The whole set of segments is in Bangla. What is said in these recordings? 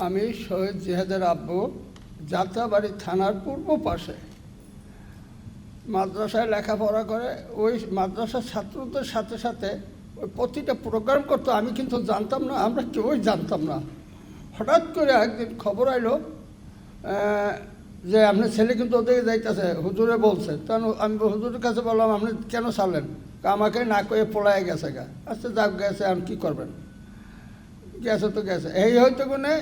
আমি শহীদ জিহাদের আব্বু যাত্রাবাড়ি থানার পূর্ব পাশে মাদ্রাসায় লেখাপড়া করে। ওই মাদ্রাসার ছাত্রদের সাথে সাথে ওই প্রতিটা প্রোগ্রাম করতো। আমি কিন্তু জানতাম না, আমরা কেউই জানতাম না। হঠাৎ করে একদিন খবর আইলো যে আপনার ছেলে কিন্তু ওদিকে যাইতেছে, হুজুরে বলছে। তখন আমি হুজুরের কাছে বললাম, আপনি কেন ছাড়লেন? আমাকে না কয়ে পলায় গেছে গা। আচ্ছা যাক, গেছে, আমি কী করবেন, গেছে তো গেছে। এই হয়তো কোনে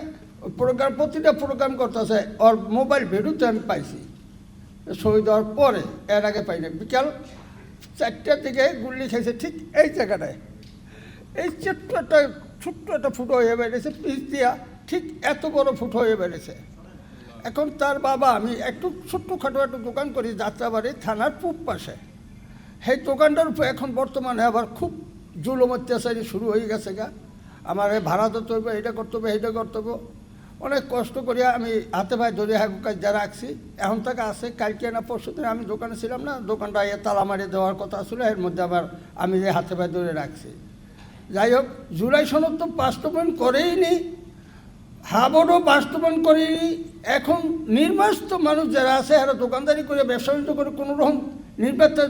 প্রোগ্রাম, প্রতিটা প্রোগ্রাম করতেছে। ওর মোবাইল ভিডিওতে আমি পাইছি শহীদ হওয়ার পরে, এর আগে পাই না। বিকাল 4টার দিকে গুল্লি খাইছে ঠিক এই জায়গাটায়। এই ছোট্ট একটা ফুটো হয়ে বেড়েছে, পিস দিয়া ঠিক এত বড় ফুটো হয়ে বেড়েছে। এখন তার বাবা, আমি একটু ছোট্টখাটো একটা দোকান করি যাত্রাবাড়ি থানার পূব পাশে। সেই দোকানটার উপর এখন বর্তমানে আবার খুব জুলুম অত্যাচারী শুরু হয়ে গেছে গা। আমার ভাড়া দিতে হবে, এটা করতে হবে, এইটা করতে হবে। অনেক কষ্ট করিয়া আমি হাতে পায়ে ধরে কাজটা রাখছি। এখন তাকে আছে, কালকে না পরশু দিন আমি দোকানে ছিলাম না, দোকানটা তালা মারিয়ে দেওয়ার কথা ছিল। এর মধ্যে আবার আমি যে হাতে পায়ে ধরে রাখছি। যাই হোক, জুলাই সনদ তো বাস্তবায়ন করেই নি, হাবড়ও বাস্তবায়ন করেনি। এখন নির্বাচিত মানুষ যারা আছে, এরা দোকানদারি করে, ব্যবসা বাণিজ্য করে কোনো রকম নির্বাচন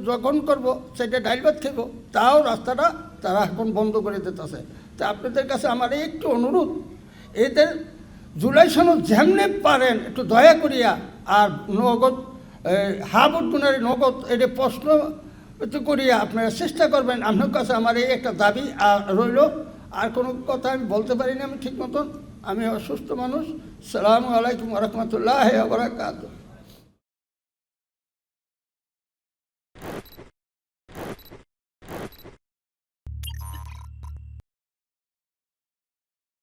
যখন করবো সেটা ডাইল ভাত খেব, তাও রাস্তাটা তারা এখন বন্ধ করে দিতেছে। তা আপনাদের কাছে আমার একটু অনুরোধ, এদের জুলাই সনদ যেমনি পারেন একটু দয়া করিয়া, আর নগদ হাবুট গুণারি নগদ এটা প্রশ্ন করিয়া আপনারা চেষ্টা করবেন। আপনার কাছে আমার এই একটা দাবি আর রইল। আর কোনো কথা আমি বলতে পারিনি আমি ঠিক মতন, আমি অসুস্থ মানুষ। সালামু আলাইকুম ওয়া রাহমাতুল্লাহি ওয়া বারাকাতুহু।